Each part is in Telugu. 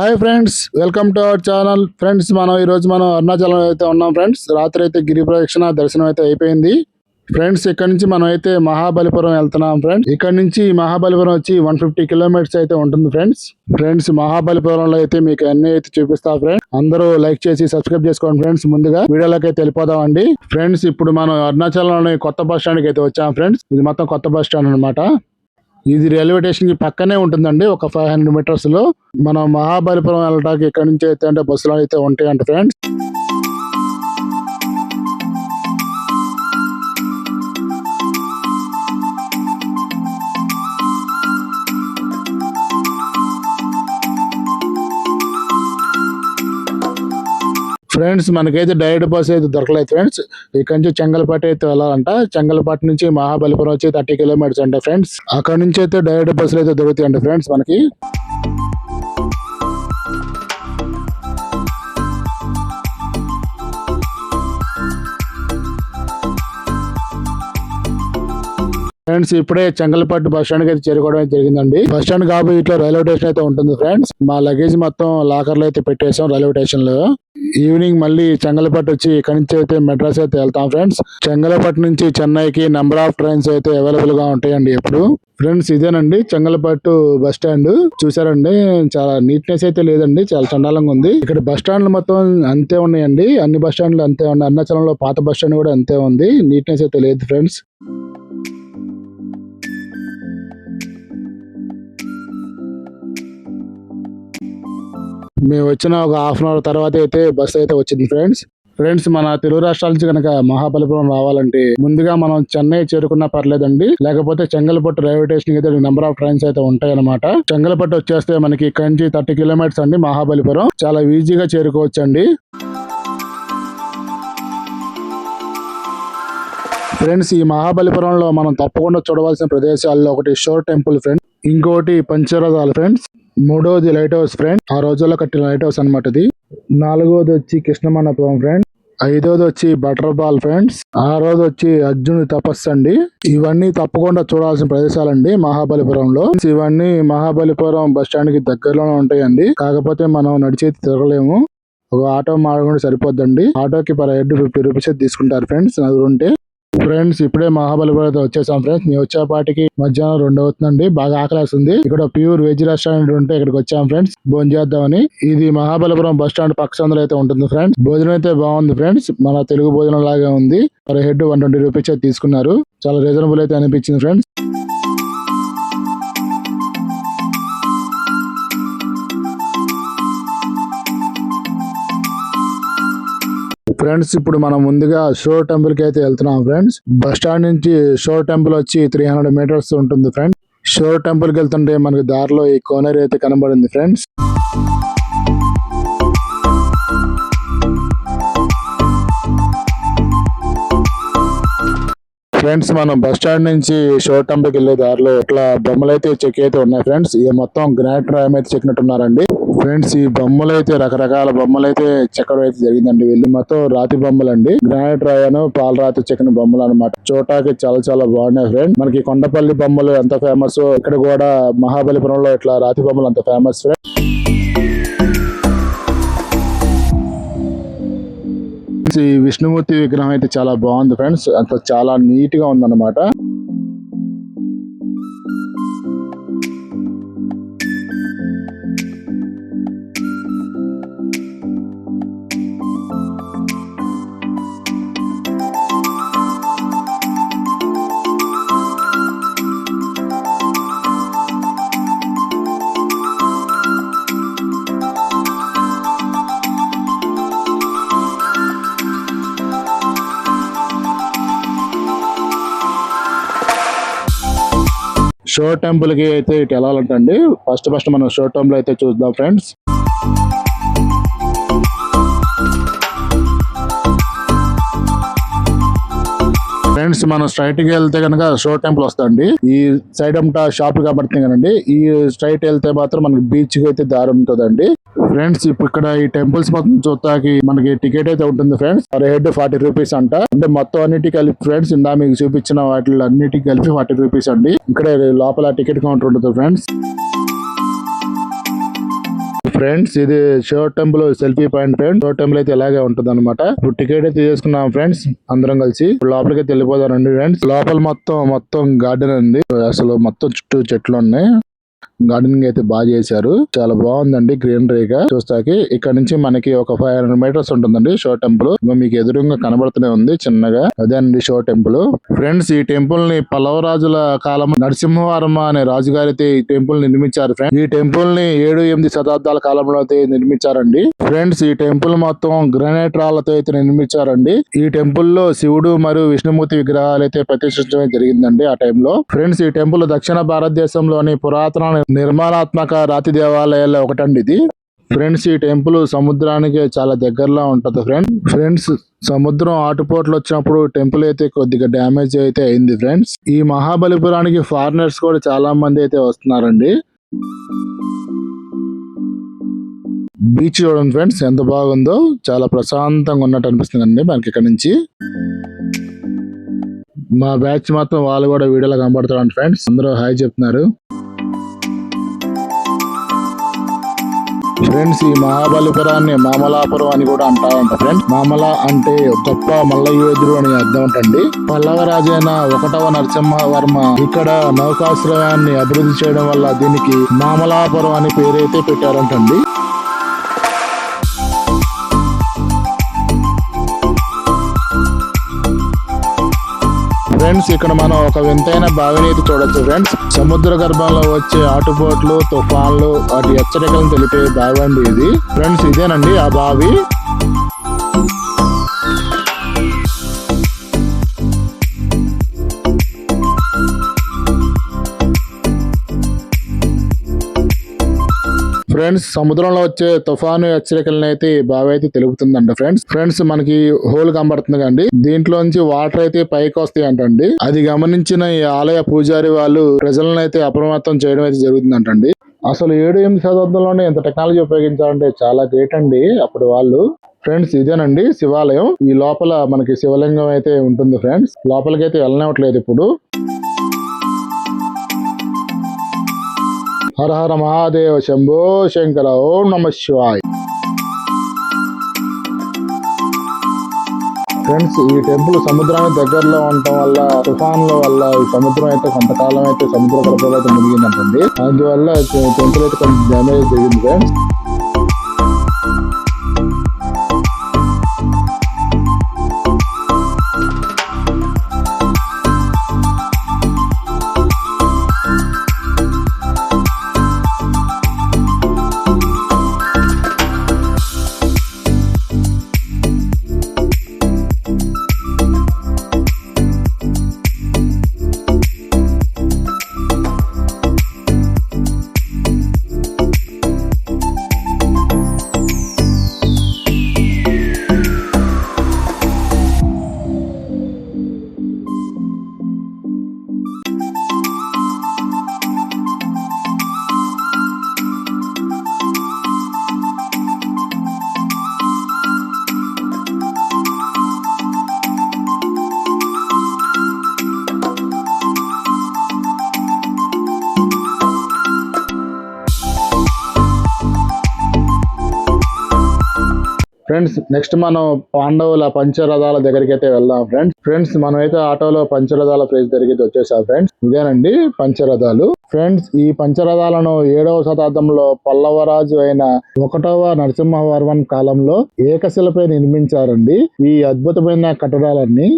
Hi friends, welcome to our channel. Friends, ఈ రోజు మనం అరుణాచలం అయితే ఉన్నాం ఫ్రెండ్స్. రాత్రి అయితే గిరి ప్రదక్షిణ దర్శనం అయితే అయిపోయింది ఫ్రెండ్స్. ఇక్కడ నుంచి మనం అయితే మహాబలిపురం వెళ్తున్నాం ఫ్రెండ్స్. ఇక్కడ నుంచి మహాబలిపురం వచ్చి 150 కిలోమీటర్స్ అయితే ఉంటుంది ఫ్రెండ్స్. మహాబలిపురంలో అయితే మీకు అన్ని అయితే చూపిస్తా ఫ్రెండ్స్. అందరూ లైక్ చేసి సబ్స్క్రైబ్ చేసుకోండి ఫ్రెండ్స్. ముందుగా వీడియోలోకి అయితే వెళ్ళిపోదామండి ఫ్రెండ్స్. ఇప్పుడు మనం అరుణాచలంలోని కొత్త బస్ స్టాండ్ కి అయితే వచ్చాం ఫ్రెండ్స్. ఇది మొత్తం కొత్త బస్ స్టాండ్ అనమాట. ఇది రైల్వే స్టేషన్ కి పక్కనే ఉంటుందండి. ఒక 500 మీటర్స్ లో మనం మహాబలిపురం వెళ్ళడానికి ఇక్కడ నుంచి అయితే అంటే బస్సులు అయితే ఉంటాయంట ఫ్రెండ్స్. ఫ్రెండ్స్, మనకైతే డైరెక్ట్ బస్ అయితే దొరకలేదు ఫ్రెండ్స్. ఇక్కడ నుంచి చెంగల్పట్టు అయితే వెళ్ళాలంట. చెంగల్పట్టు నుంచి మహాబలిపురం వచ్చి 30 కిలోమీటర్స్ అంట ఫ్రెండ్స్. అక్కడ నుంచి అయితే డైరెక్ట్ బస్సులు అయితే దొరుకుతాయంట ఫ్రెండ్స్ మనకి. ఫ్రెండ్స్, ఇప్పుడే చెంగల్పట్టు బస్ స్టాండ్ కి అయితే చేరుకోవడం జరిగిందండి. బస్ స్టాండ్ కాబట్టి ఇట్లా రైల్వే స్టేషన్ అయితే ఉంటుంది ఫ్రెండ్స్. మా లగేజ్ మొత్తం లాకర్ లో అయితే పెట్టేసాం రైల్వే స్టేషన్ లో. ఈవినింగ్ మళ్ళీ చెంగల్పట్టు వచ్చి ఇక్కడ నుంచి అయితే మెడ్రాస్ అయితే వెళ్తాం ఫ్రెండ్స్. చెంగల్పట్టు నుంచి చెన్నైకి నెంబర్ ఆఫ్ ట్రైన్స్ అయితే అవైలబుల్ గా ఉంటాయండి ఎప్పుడు. ఫ్రెండ్స్, ఇదేనండి చెంగల్పట్టు బస్ స్టాండ్. చూసారండి, చాలా నీట్నెస్ అయితే లేదండి, చాలా చండాలంగా ఉంది. ఇక్కడ బస్ స్టాండ్లు మొత్తం అంతే ఉన్నాయండి. అన్ని బస్ స్టాండ్లు అంతే ఉన్నాయి. అరుణాచలంలో పాత బస్ స్టాండ్ కూడా అంతే ఉంది. నీట్నెస్ అయితే లేదు ఫ్రెండ్స్. మేము వచ్చిన ఒక హాఫ్ అన్ అవర్ తర్వాత అయితే బస్సు అయితే వచ్చింది ఫ్రెండ్స్. మన తెలుగు రాష్ట్రాల నుంచి కనుక మహాబలిపురం రావాలంటే ముందుగా మనం చెన్నై చేరుకున్నా పర్లేదండి. లేకపోతే చెంగల్పట్టు రైల్వే స్టేషన్ అయితే నెంబర్ ఆఫ్ ట్రైన్స్ అయితే ఉంటాయి అనమాట. చెంగల్పట్టు వచ్చేస్తే మనకి ఇక్కడ నుంచి 30 కిలోమీటర్స్ అండి మహాబలిపురం. చాలా ఈజీగా చేరుకోవచ్చు అండి ఫ్రెండ్స్. ఈ మహాబలిపురంలో మనం తప్పకుండా చూడవలసిన ప్రదేశాల్లో ఒకటి షోర్ టెంపుల్ ఫ్రెండ్స్, ఇంకోటి పంచరథాలు ఫ్రెండ్స్, మూడోది లైట్ హౌస్ ఫ్రెండ్, ఆ రోజుల్లో కట్టిన లైట్ హౌస్ అనమాట ఇది. నాలుగోది వచ్చి కృష్ణ మండపం ఫ్రెండ్, ఐదోది వచ్చి బటర్ బాల్ ఫ్రెండ్స్, ఆరోది వచ్చి అర్జునుడి తపస్సు అండి. ఇవన్నీ తప్పకుండా చూడాల్సిన ప్రదేశాలండి మహాబలిపురంలో. ఇవన్నీ మహాబలిపురం బస్ స్టాండ్ కి దగ్గరలోనే ఉంటాయండి. కాకపోతే మనం నడిచేది తిరగలేము. ఒక ఆటో మాడకుండా సరిపోద్దండి. ఆటోకి పర్ హెడ్ 50 రూపీస్ తీసుకుంటారు ఫ్రెండ్స్ నలుగురు ఉంటే. ఫ్రెండ్స్, ఇప్పుడే మహాబలిపురం వచ్చేసాం ఫ్రెండ్స్. మేము వచ్చేపాటికి మధ్యాహ్నం 2 అవుతుందండి. బాగా ఆకలేస్తుంది. ఇక్కడ ప్యూర్ వెజ్ రెస్టారెంట్ ఉంటే ఇక్కడికి వచ్చాం ఫ్రెండ్స్ భోజనం చేద్దామని. ఇది మహాబలిపురం బస్ స్టాండ్ పక్క సందులో అయితే ఉంటుంది ఫ్రెండ్స్. భోజనం అయితే బాగుంది ఫ్రెండ్స్. మన తెలుగు భోజనం లాగే ఉంది. పర్ హెడ్ 120 రూపీస్ తీసుకున్నారు. చాలా రీజనబుల్ అయితే అనిపించింది ఫ్రెండ్స్. ఫ్రెండ్స్, ఇప్పుడు మనం ముందుగా షోర్ టెంపుల్ కి అయితే వెళ్తున్నాం ఫ్రెండ్స్. బస్ స్టాండ్ నుంచి షోర్ టెంపుల్ వచ్చి 300 మీటర్స్ ఉంటుంది ఫ్రెండ్స్. షోర్ టెంపుల్ కి వెళ్తుంటే మనకి దారిలో ఈ కోనేరు అయితే కనబడింది ఫ్రెండ్స్. ఫ్రెండ్స్, మనం బస్ స్టాండ్ నుంచి షోర్ టెంపుల్ కి వెళ్లే దారిలో ఇట్లా బొమ్మలు అయితే చెక్ అయితే ఉన్నాయి ఫ్రెండ్స్. ఇవి మొత్తం గ్రానైట్ రాయి అయితే చెక్కినట్టున్నారండి ఫ్రెండ్స్. ఈ బొమ్మలు అయితే రకరకాల బొమ్మలు అయితే చెక్కడం అయితే జరిగిందండి. వీళ్ళు మొత్తం రాతి బొమ్మలు అండి. గ్రానైట్ రాయను పాలరాతి చెక్కిన బొమ్మలు అనమాట. చూడటానికి చాలా బాగున్నాయి ఫ్రెండ్స్. మనకి కొండపల్లి బొమ్మలు ఎంత ఫేమస్, ఇక్కడ కూడా మహాబలిపురంలో ఇట్లా రాతి బొమ్మలు అంత ఫేమస్ ఫ్రెండ్స్. ఈ విష్ణుమూర్తి విగ్రహం అయితే చాలా బాగుంది ఫ్రెండ్స్. అంత చాలా నీట్ గా ఉందన్నమాట. షోర్ టెంపుల్ కి అయితే ఇటు వెళ్ళాలంటండి. ఫస్ట్ మనం షోర్ టెంపుల్ అయితే చూద్దాం ఫ్రెండ్స్. మనం స్ట్రైట్ గా వెళ్తే కనుక షోర్ టెంపుల్ వస్తుంది. ఈ సైడ్ అంతా షాప్ కనబడుతుంది కదండి. ఈ స్ట్రైట్ వెళ్తే మాత్రం మనకి బీచ్ కి అయితే దారి ఉంటుందండి ఫ్రెండ్స్. ఇప్పుడు ఇక్కడ ఈ టెంపుల్స్ మొత్తం చూస్తాకి మనకి టికెట్ అయితే ఉంటుంది ఫ్రెండ్స్. పర్ హెడ్ 40 రూపీస్ అంట. అంటే మొత్తం అన్నిటికీ కలిపి ఫ్రెండ్స్, ఇందా మీకు చూపించిన వాటి అన్నిటికీ కలిపి 40 రూపీస్ అండి. ఇక్కడ లోపల టికెట్ కౌంటర్ ఉంటుంది ఫ్రెండ్స్. ఫ్రెండ్స్ ఇది Shiva temple selfie point friends. Shiva temple అయితే ఇలాగే ఉంటుంది అనమాట. ఇప్పుడు టికెట్ అయితే తీసుకున్నాం ఫ్రెండ్స్ అందరం కలిసి. ఇప్పుడు లోపలికి వెళ్ళిపోదారండి ఫ్రెండ్స్. లోపల మొత్తం గార్డెన్ ఉంది. అసలు మొత్తం చుట్టూ చెట్లు ఉన్నాయి. గార్డెనింగ్ అయితే బాగా చేశారు. చాలా బాగుందండి గ్రీనరీగా చూస్తాకి. ఇక్కడ నుంచి మనకి ఒక 500 మీటర్స్ ఉంటుందండి షో టెంపుల్. మీకు ఎదురుగా కనబడుతూనే ఉంది చిన్నగా. అదేనండి షో టెంపుల్. ఫ్రెండ్స్ ఈ టెంపుల్ ని పల్లవ రాజుల కాలం నరసింహవర్మ అనే రాజుగారు అయితే ఈ టెంపుల్ నిర్మించారు ఫ్రెండ్స్. ఈ టెంపుల్ ని 7-8 శతాబ్దాల కాలంలో అయితే నిర్మించారండి. ఫ్రెండ్స్ ఈ టెంపుల్ మొత్తం గ్రానైట్ రాళ్లతో అయితే నిర్మించారండి. ఈ టెంపుల్ లో శివుడు మరియు విష్ణుమూర్తి విగ్రహాలు అయితే ప్రతిష్ఠించడం జరిగిందండి ఆ టైంలో. ఫ్రెండ్స్ ఈ టెంపుల్ దక్షిణ భారతదేశంలోని పురాతన నిర్మాణాత్మక రాతి దేవాలయాల్లో ఒకటండి ఇది. ఫ్రెండ్స్ ఈ టెంపుల్ సముద్రానికి చాలా దగ్గరలో ఉంటది ఫ్రెండ్స్ సముద్రం ఆటుపోట్లు వచ్చినప్పుడు టెంపుల్ అయితే కొద్దిగా డ్యామేజ్ అయితే అయింది ఫ్రెండ్స్. ఈ మహాబలిపురానికి ఫారినర్స్ కూడా చాలా మంది అయితే వస్తున్నారండి. బీచ్ చూడండి ఫ్రెండ్స్ ఎంత బాగుందో. చాలా ప్రశాంతంగా ఉన్నట్టు అనిపిస్తుందండి మనకి ఇక్కడ నుంచి. మా బ్యాచ్ మాత్రం వాళ్ళు కూడా వీడియోలో కనబడుతున్నారు ఫ్రెండ్స్. అందరూ హాయ్ చెప్తున్నారు. ఫ్రెండ్స్ ఈ మహాబలిపురాన్ని మామలాపురం అని కూడా అంటారంట ఫ్రెండ్స్. మామల అంటే గొప్ప మల్ల యోధుడు అని అర్థం అంటండి. పల్లవ రాజైన 1వ నరసింహవర్మ ఇక్కడ నౌకాశ్రయాన్ని అభివృద్ధి చేయడం వల్ల దీనికి మామలాపురం అని పేరైతే పెట్టారంటండి. ఫ్రెండ్స్ ఇక్కడ మనం ఒక వింతైన బావిని అయితే చూడొచ్చు ఫ్రెండ్స్. సముద్ర గర్భంలో వచ్చే ఆటుపోట్లు, తుఫాన్లు వాటి హెచ్చరికలను తెలిపే బావి అండి ఇది. ఫ్రెండ్స్ ఇదేనండి ఆ బావి. ఫ్రెండ్స్ సముద్రంలో వచ్చే తుఫాను హెచ్చరికలను అయితే బావి అయితే తెలుపుతుందంట ఫ్రెండ్స్ మనకి హోల్ కనబడుతుంది కండి. దీంట్లో నుంచి వాటర్ అయితే పైకి వస్తాయి అంటండి. అది గమనించిన ఈ ఆలయ పూజారి వాళ్ళు ప్రజలను అయితే అప్రమత్తం చేయడం అయితే జరుగుతుందంటండి. అసలు 7-8 శతాబ్దంలోనే ఎంత టెక్నాలజీ ఉపయోగించాలంటే చాలా గ్రేట్ అండి అప్పుడు వాళ్ళు. ఫ్రెండ్స్ ఇదేనండి శివాలయం. ఈ లోపల మనకి శివలింగం అయితే ఉంటుంది ఫ్రెండ్స్. లోపలికైతే వెళ్ళనివ్వట్లేదు ఇప్పుడు. హర హర మహాదేవ శంభో శంకర ఓం నమ శివాయ. ఫ్రెండ్స్ ఈ టెంపుల్ సముద్రానికి దగ్గరలో ఉండటం వల్ల తుఫాన్ల వల్ల ఈ సముద్రం అయితే కొంతకాలం అయితే సముద్ర గర్భంలో అయితే మునిగిందంటండి. అందువల్ల టెంపుల్ అయితే కొంచెం డ్యామేజ్ జరిగింది ఫ్రెండ్స్. ఫ్రెండ్స్ నెక్స్ట్ మనం పాండవుల పంచరథాల దగ్గరికి అయితే వెళ్దాం ఫ్రెండ్స్ మనం అయితే ఆటోలో పంచరథాల ప్లేస్ దగ్గరికి వచ్చేసాం ఫ్రెండ్స్. ఇదేనండి పంచరథాలు. ఫ్రెండ్స్ ఈ పంచరథాలను 7వ శతాబ్దంలో పల్లవరాజు అయిన 1వ నరసింహవర్మన్ కాలంలో ఏకశిలపై నిర్మించారండి ఈ అద్భుతమైన కట్టడాలన్నీ.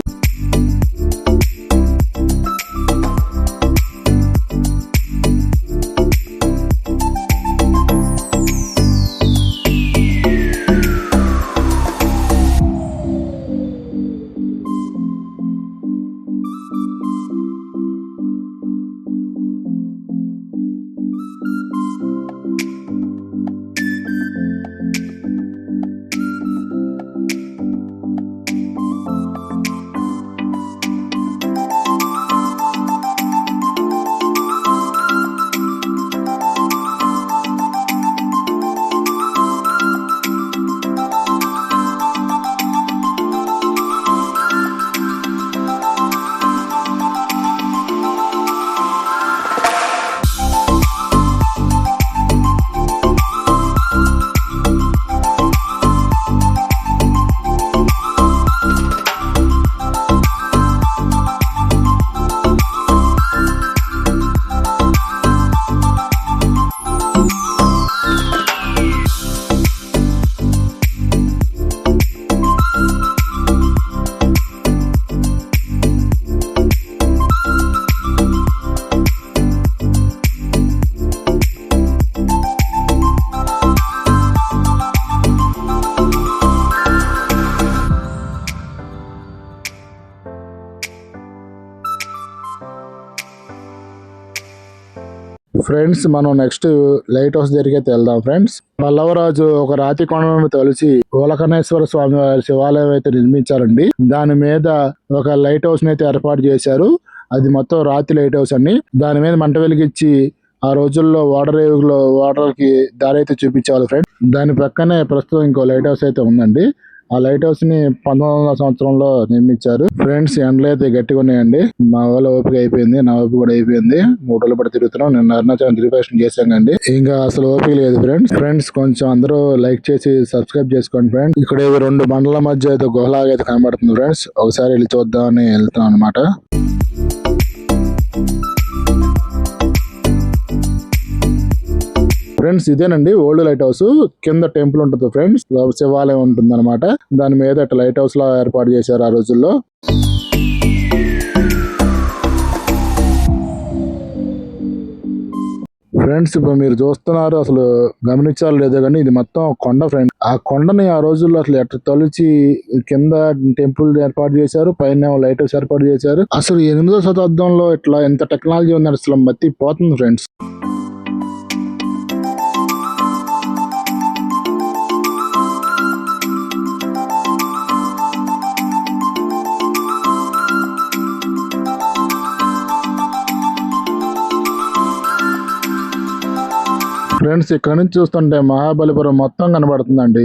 ఫ్రెండ్స్ మనం నెక్స్ట్ లైట్ హౌస్ దగ్గరికి వెళ్దాం ఫ్రెండ్స్. పల్లవరాజు ఒక రాతి కొండను తొలిచి ఉలకనేశ్వర స్వామి వారి శివాలయం అయితే నిర్మించారండి. దాని మీద ఒక లైట్ హౌస్ అయితే ఏర్పాటు చేశారు. అది మొత్తం రాతి లైట్ హౌస్ అండి. దాని మీద మంట వెలిగించి ఆ రోజుల్లో వాటర్ కి దారి అయితే చూపించేవాళ్ళు ఫ్రెండ్స్. దాని పక్కనే ప్రస్తుతం ఇంకో లైట్ హౌస్ అయితే ఉందండి. ఆ లైట్ హౌస్ ని 1900 సంవత్సరంలో నిర్మించారు. ఫ్రెండ్స్ ఎండలు అయితే గట్టిగా ఉన్నాయండి. మా వాళ్ళ ఓపిక అయిపోయింది, నా ఓపిక కూడా అయిపోయింది. 3 రోజులు పడి తిరుగుతున్నాం. నేను అరుణాచలం రిజర్వేషన్ చేశానండి. ఇంకా అసలు ఓపిక లేదు ఫ్రెండ్స్ కొంచెం అందరూ లైక్ చేసి సబ్స్క్రైబ్ చేసుకోండి ఫ్రెండ్స్. ఇక్కడ 2 బండ్ల మధ్య అయితే గుహలాగా అయితే కనబడుతుంది ఫ్రెండ్స్. ఒకసారి వెళ్ళి చూద్దామని వెళ్తున్నాం అనమాట. ఫ్రెండ్స్ ఇదేనండి ఓల్డ్ లైట్ హౌస్. కింద టెంపుల్ ఉంటుంది ఫ్రెండ్స్, శివాలయం ఉంటుంది అనమాట. దాని మీద ఇట్లా లైట్ హౌస్ లా ఏర్పాటు చేశారు ఆ రోజుల్లో. ఫ్రెండ్స్ ఇప్పుడు మీరు చూస్తున్నారు, అసలు గమనించాలి లేదో కానీ ఇది మొత్తం కొండ ఫ్రెండ్స్. ఆ కొండని ఆ రోజుల్లో అసలు ఎట్లా తొలిచి కింద టెంపుల్ ఏర్పాటు చేశారు, పైన లైట్ హౌస్ ఏర్పాటు చేశారు. అసలు 8వ శతాబ్దంలో ఇట్లా ఎంత టెక్నాలజీ ఉందని అసలు మత్తి పోతుంది ఫ్రెండ్స్. ఫ్రెండ్స్ ఇక్కడ నుంచి చూస్తుంటే మహాబలిపురం మొత్తం కనబడుతుందండి.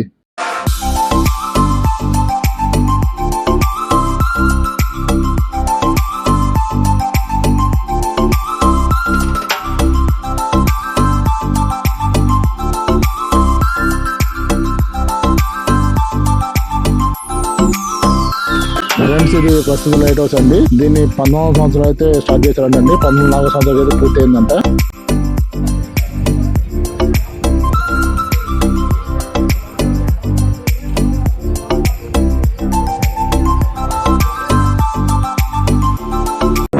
ఫ్రెండ్స్ ఇది ప్రస్తుత లైట్ హౌస్ అండి. దీన్ని 19వ సంవత్సరం అయితే స్టార్ట్ చేశారండి. 19వ సంవత్సరం అయితే పూర్తయిందంట.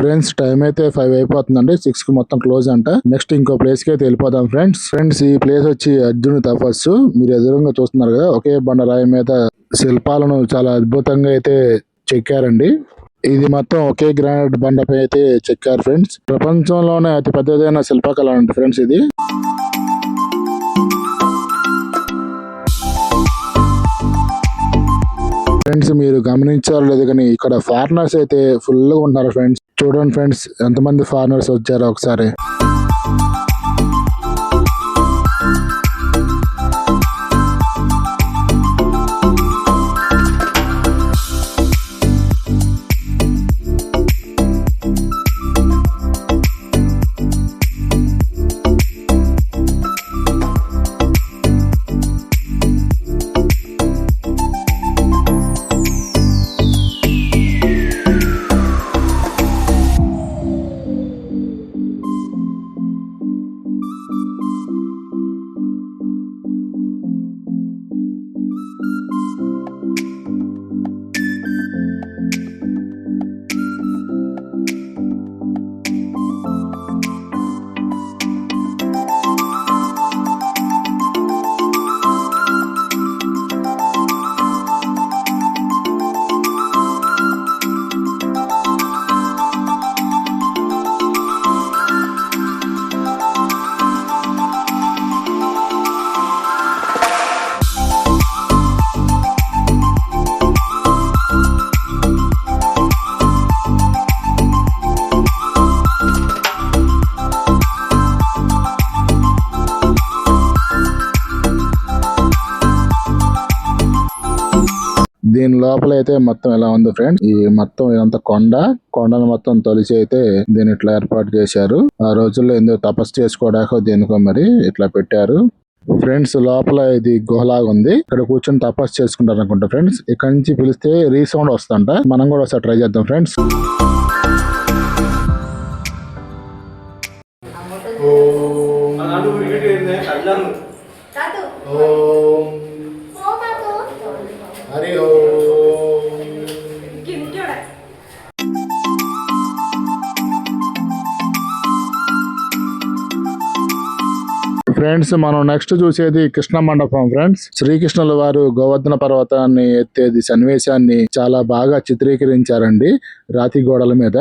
ఫ్రెండ్స్ టైం అయితే 5 అయిపోతుందండి. 6 కి మొత్తం క్లోజ్ అంట. నెక్స్ట్ ఇంకో ప్లేస్ కి అయితే వెళ్ళిపోదాం ఫ్రెండ్స్. ఈ ప్లేస్ వచ్చి అర్జునుడి తపస్సు. మీరు ఎదురుగా చూస్తున్నారు కదా, ఒకే బండరాయి మీద శిల్పాలను చాలా అద్భుతంగా అయితే చెక్కారండి. ఇది మొత్తం ఒకే గ్రానైట్ బండపై అయితే చెక్కారు ఫ్రెండ్స్. ప్రపంచంలోనే అతి పెద్దదైన శిల్పకళ అండి ఫ్రెండ్స్ ఇది. ఫ్రెండ్స్ మీరు గమనించారు లేదు కానీ ఇక్కడ ఫారినర్స్ అయితే ఫుల్ గా ఉంటున్నారు ఫ్రెండ్స్. చూడండి ఫ్రెండ్స్ ఎంతమంది ఫారినర్స్ వచ్చారో ఒకసారి. దీని లోపల అయితే మొత్తం ఎలా ఉంది ఫ్రెండ్స్. ఈ మొత్తం ఇదంతా కొండను మొత్తం తొలిచి అయితే దీన్ని ఇట్లా ఏర్పాటు చేశారు. ఆ రోజుల్లో ఎందుకు తపస్సు చేసుకోవడానికి దేనికో మరి ఇట్లా పెట్టారు ఫ్రెండ్స్. లోపల ఇది గుహలాగా ఉంది. ఇక్కడ కూర్చొని తపస్సు చేసుకుంటారు అనుకుంటా ఫ్రెండ్స్. ఇక్కడ నుంచి పిలిస్తే రీసౌండ్ వస్తుంట. మనం కూడా ఒకసారి ట్రై చేద్దాం ఫ్రెండ్స్. ఫ్రెండ్స్ మనం నెక్స్ట్ చూసేది కృష్ణ మండపం ఫ్రెండ్స్. శ్రీకృష్ణుల వారు గోవర్ధన పర్వతాన్ని ఎత్తేది సన్నివేశాన్ని చాలా బాగా చిత్రీకరించారండి రాతి గోడల మీద.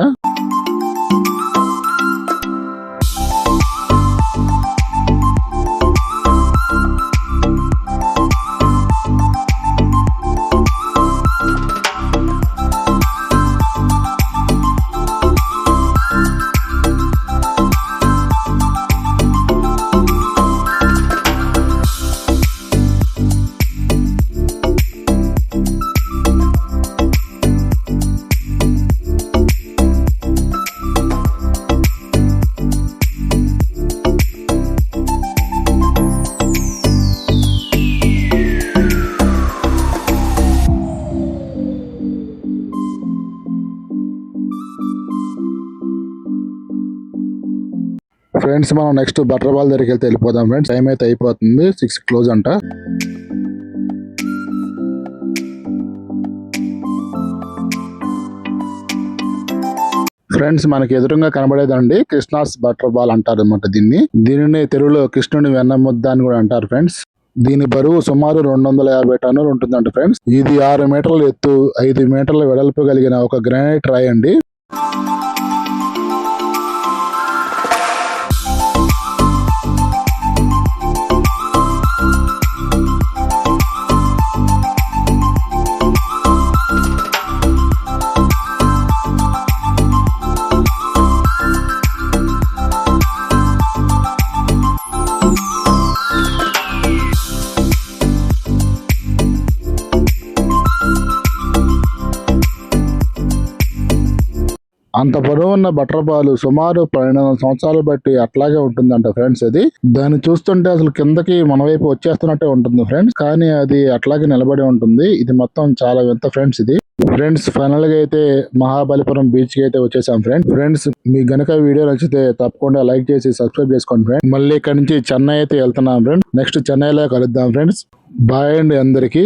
ఫ్రెండ్స్ మనం నెక్స్ట్ బటర్ బాల్ దగ్గరికి వెళ్తే వెళ్ళిపోదాం ఫ్రెండ్స్. టైం అయితే అయిపోతుంది, 6 క్లోజ్ అంట. ఫ్రెండ్స్ మనకి ఎదురుగా కనబడేదండి కృష్ణాస్ బటర్ బాల్ అంటారు అనమాట. దీనిని తెలుగులో కృష్ణుని వెన్న ముద్ద అని కూడా అంటారు ఫ్రెండ్స్. దీని బరువు సుమారు 250 టన్నులు ఉంటుందంట ఫ్రెండ్స్. ఇది 6 మీటర్ల ఎత్తు, 5 మీటర్ల వెడల్పు కలిగిన ఒక గ్రానైట్ రాయి అండి. అంత పొడవు ఉన్న బటర్ బాల్ సుమారు 12 సంవత్సరాలు బట్టి అట్లాగే ఉంటుందంట ఫ్రెండ్స్. అది దాన్ని చూస్తుంటే అసలు కిందకి మన వైపు వచ్చేస్తున్నట్టే ఉంటుంది ఫ్రెండ్స్, కానీ అది అట్లాగే నిలబడి ఉంటుంది. ఇది మొత్తం చాలా వింత ఫ్రెండ్స్. ఇది ఫ్రెండ్స్ ఫైనల్ గా అయితే మహాబలిపురం బీచ్ కి అయితే వచ్చేసాం ఫ్రెండ్స్. మీకు గనక వీడియో నచ్చితే తప్పకుండా లైక్ చేసి సబ్స్క్రైబ్ చేసుకోండి ఫ్రెండ్స్. మళ్ళీ ఇక్కడ నుంచి చెన్నై అయితే వెళ్తున్నాం ఫ్రెండ్స్. నెక్స్ట్ చెన్నైలో కలుద్దాం ఫ్రెండ్స్. బాయ్ అండి అందరికి.